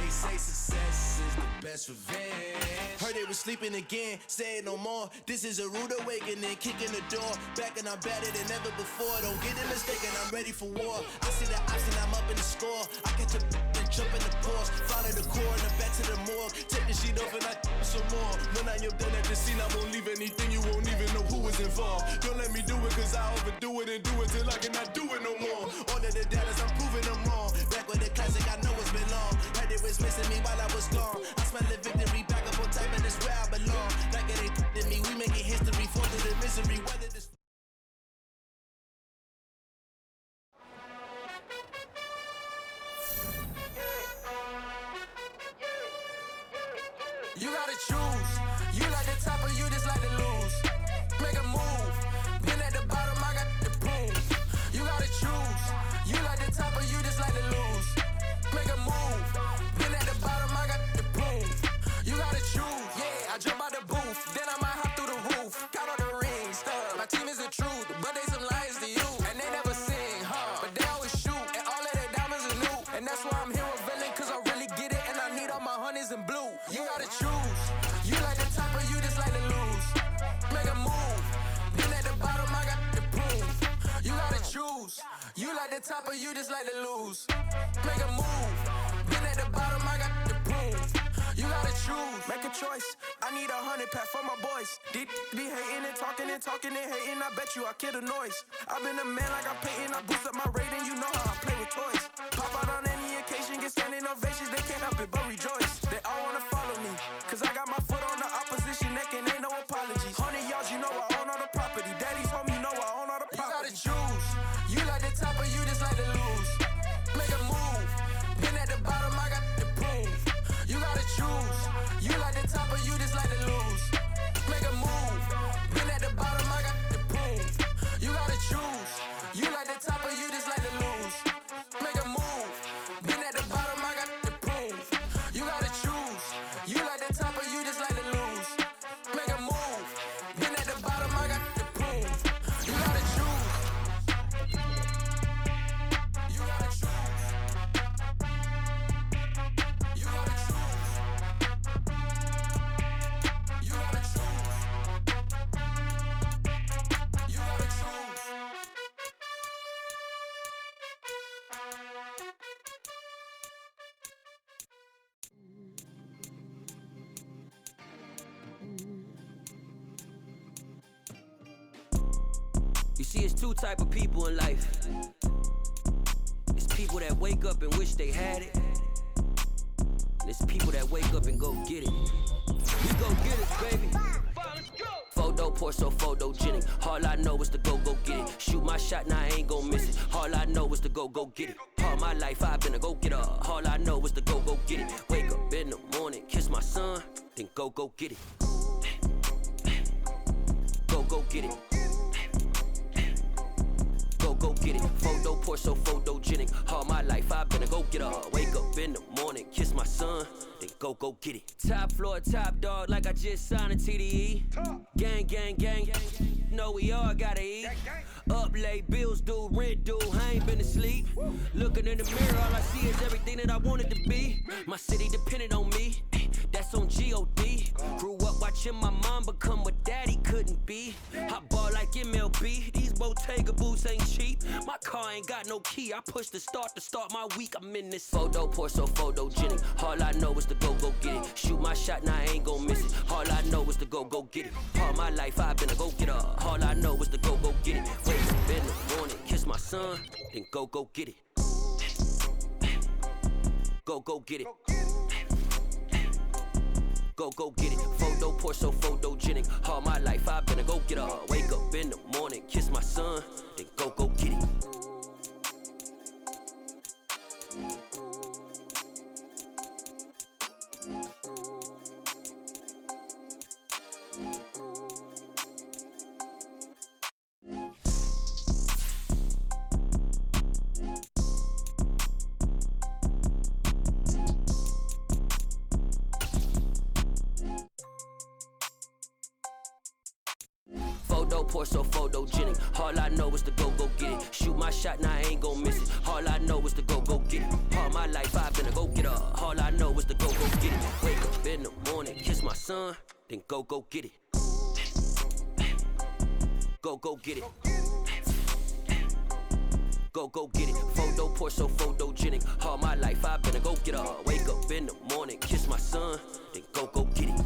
They say success is the best revenge. Heard they was sleeping again, say it no more. This is a rude awakening, kicking the door. Back and I'm better than ever before. Don't get it mistaken, I'm ready for war. I see the option, I'm up in the score. I catch a and jump in the Porsche. Follow the core and the back to the morgue. Take the sheet off and I some more. When I am done at the scene, I won't leave anything. You won't even know who was involved. Don't let me do it, cause I overdo it and do it till I cannot do it no more. All of the doubters, I'm proving them wrong. Back with the classic, I know it's been long. Heard it was missing me while I was gone. I smell the victory back up on top, and it's where I belong. Like it ain't in me, we making history. Fall through the misery, whether this. You gotta choose. You like the top or you just like to lose. Make a move. Been at the bottom, I got the prove. You gotta choose. You like the top or you just like to lose. Make a move. You like the top or you just like to lose? Make a move. Been at the bottom, I got the prove. You gotta choose. Make a choice. I need 100 pack for my boys. Be hating and talking and hating. I bet you I kill the noise. I've been a man like I'm Peyton. I boost up my rating. You know how I play with toys. Pop out on any occasion, get standing ovations. They can't help it but rejoice. They all wanna follow me, cause I got my foot on the opposition neck and ain't no apologies. 100 yards, you know I own all the property. Daddy's home, you know I own all the property. You gotta choose. You like the top or you just like to lose? Make a move. Been at the bottom, I got the proof. You gotta choose. You like the top or you just like to lose? Make a move. Been at the bottom, I got the proof. You gotta choose. You like the top or you just like to lose? Make a move. Been at the bottom, I got the proof. You gotta choose. You like the top or you just like to lose? Make a move. Been at the bottom, I got the proof. You gotta choose. You gotta choose. You gotta choose. You gotta choose. You gotta choose. You see, it's two type of people in life. It's people that wake up and wish they had it. And it's people that wake up and go get it. We go get it, baby. Photo poor, so photogenic. All I know is to go get it. Shoot my shot, now I ain't gon' miss it. All I know is to go get it. All my life I've been a go-getter. All I know is to go get it. Wake up in the morning, kiss my son, then go get it. Go get it. Go get it. Photo poor, so photogenic. All my life I've been a go-getter. Wake up in the morning, kiss my son, then go get it. Top floor, top dog, like I just signed a TDE. Gang, gang, gang. Know we all gotta eat. Up late, bills due, rent due, I ain't been asleep. Looking in the mirror, all I see is everything that I wanted to be. My city depended on me, that's on G.O.D. Grew up watching my mom become what daddy couldn't be. I ball like MLB, these Bottega boots ain't cheap. My car ain't got no key, I push the start to start my week. I'm in this photo poor, so photogenic. All I know is to go get it. Shoot my shot, now I ain't gon' miss it. All I know is to go get it. All my life I've been a go-getter. All I know is to go get it. Wake up in the morning, kiss my son, then go get it. Go get it. Go get it. Photo poor, so photogenic. All my life I've been a go-getter. Wake up in the morning, kiss my son, then go get it. Photo poor, so photogenic. All I know is to go get it. Shoot my shot, now I ain't gon' miss it. All I know is to go get it. All my life I've been a go-getter. All I know is to go get it. Wake up in the morning, kiss my son, then go get it. Go get it. Go get it. Photo poor, so photogenic. All my life I've been a go-getter. Wake up in the morning, kiss my son, then go get it.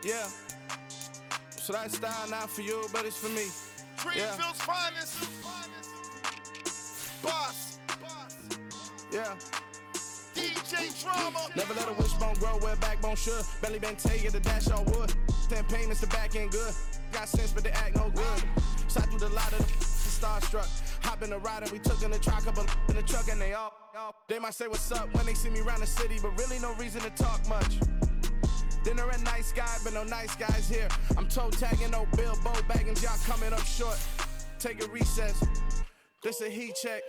Yeah. So that style not for you, but it's for me. Greenfield's finest. Boss. Yeah. DJ Drama. Never let a wishbone grow where backbone should. Belly been taking the dash all wood. 10 payments, the back ain't good. Got sense, but they act no good. Shot through the lot of the starstruck. Hop in the ride and we took in the truck, couple in the truck and they all. They might say what's up when they see me around the city, but really no reason to talk much. Dinner at nice guy, but no nice guys here. I'm toe tagging, no Bilbo bagging, y'all coming up short. Take a recess. This a heat check.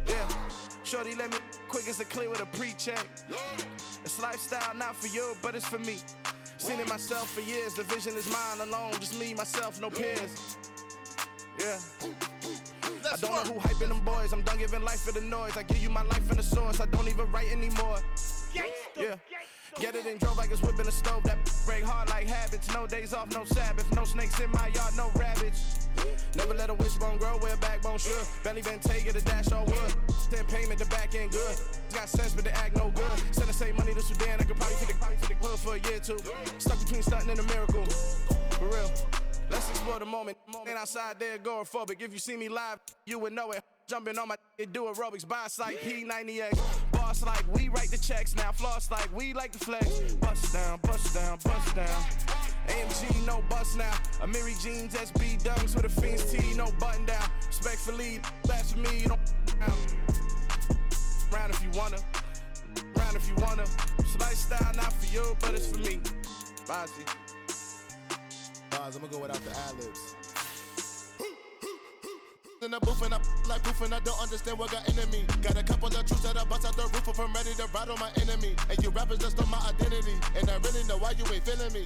Yeah. Shorty let me quick as a clear with a pre-check. It's lifestyle not for you, but it's for me. Seen it myself for years. The vision is mine alone. Just me, myself, no peers. Yeah. I don't know who hyping them boys. I'm done giving life for the noise. I give you my life in the source. I don't even write anymore. Yeah. Get it and drove like it's whipping a stove. That break hard like habits. No days off, no Sabbath. No snakes in my yard, no rabbits. Never let a wishbone grow where a backbone should. Belly been take it a dash on wood. Send payment, the back end good. Got sense, but the act no good. Send the same money to Sudan. I could probably take the hood for a year or two. Stuck between stunting and a miracle. For real. Let's explore the moment. Ain't outside there agoraphobic. If you see me live, you would know it. Jumping on my do aerobics, boss like P90X. Boss like we write the checks now. Floss like we like the flex. Bust down, bust down, bust down. AMG, no bust now. Amiri jeans, SB dunks with a Fiends T, no button down. Respectfully, that's for me, you don't round if you wanna. Round if you wanna. It's lifestyle, not for you, but it's for me. Bozzy. I'm gonna go without the ad-libs. In the booth and I like proof and I don't understand what got into me. Got a couple of truths that I bust out the roof if I'm ready to ride on my enemy. And you rappers just stole my identity, and I really know why you ain't feeling me.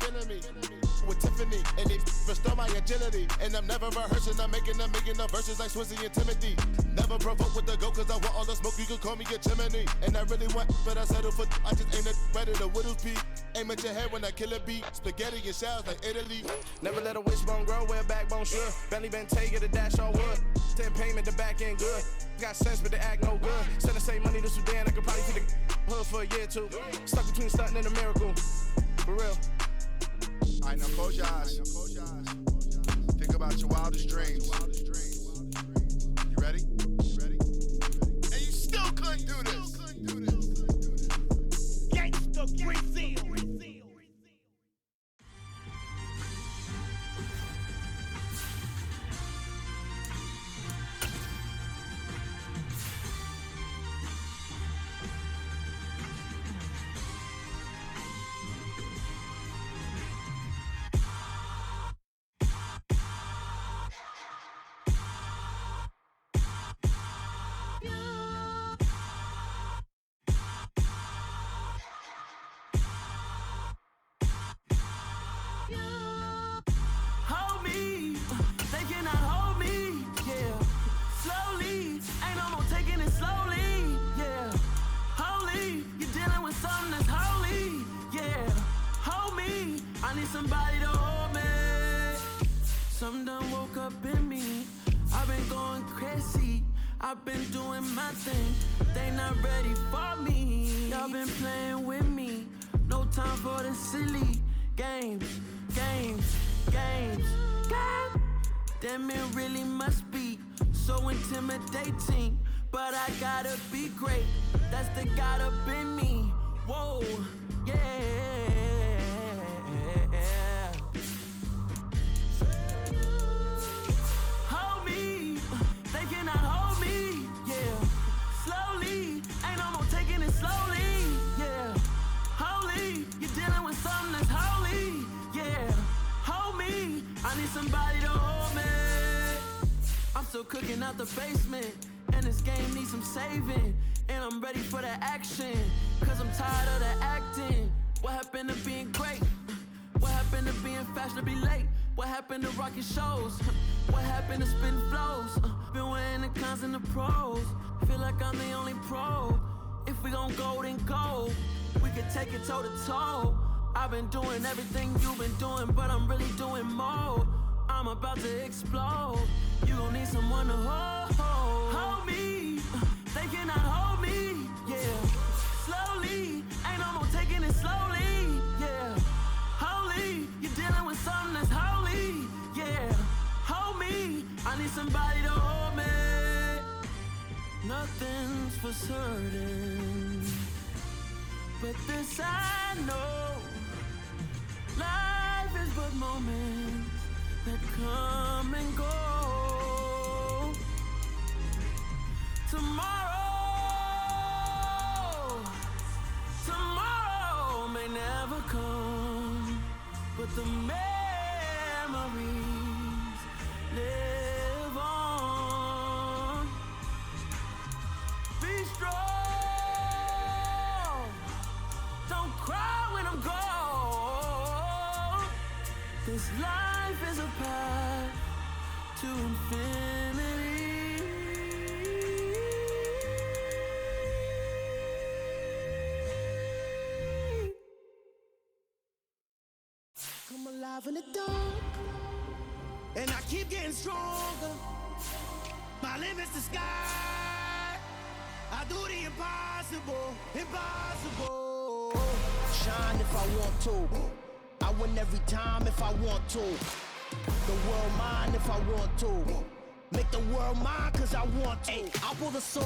With Tiffany, and they restore my agility. And I'm never rehearsing, I'm making the verses like Swizzy and Timothy. Never provoke with the go, cause I want all the smoke, you can call me a chimney. And I really want, but I settle for, I just ain't ready to whittle pea. Aim at your head when I kill a beat. Spaghetti and shells like Italy. Never let a wishbone grow where a backbone should. Belly been take it a dash on wood. Send payment, the back end good. Got sense, but the act no good. Send the same money to Sudan, I could probably take the hood for a year or two. Stuck between stunting and a miracle. For real. All right, now close your eyes. Think about your wildest dreams. You ready? And you still couldn't do this. Gangsta Brazil. Somebody to hold me. Something done woke up in me. I've been going crazy. I've been doing my thing. They not ready for me. Y'all been playing with me. No time for the silly games. Damn, it really must be so intimidating. But I gotta be great. That's the God up in me. Whoa, yeah. Somebody to hold me. I'm still cooking out the basement, and this game needs some saving. And I'm ready for the action, cause I'm tired of the acting. What happened to being great? What happened to being fashionably late? What happened to rocking shows? What happened to spitting flows? Been wearing the cons and the pros. Feel like I'm the only pro. If we gon' go, then go. We could take it toe to toe. I've been doing everything you've been doing, but I'm really doing more. I'm about to explode. You gon' need someone to hold me. They cannot hold me, yeah. Slowly, ain't no more taking it slowly, yeah. Holy, you're dealing with something that's holy, yeah. Hold me, I need somebody to hold me. Nothing's for certain, but this I know. Life is but moments that come and go. Tomorrow may never come, but the memories live on. Be strong, don't cry when I'm gone. This life is a path to infinity. myself in the dark, and I keep getting stronger. My limit's the sky. I do the impossible, impossible. Shine if I want to. I win every time if I want to. The world mine if I want to. Make the world mine cause I want to. I pull the sword.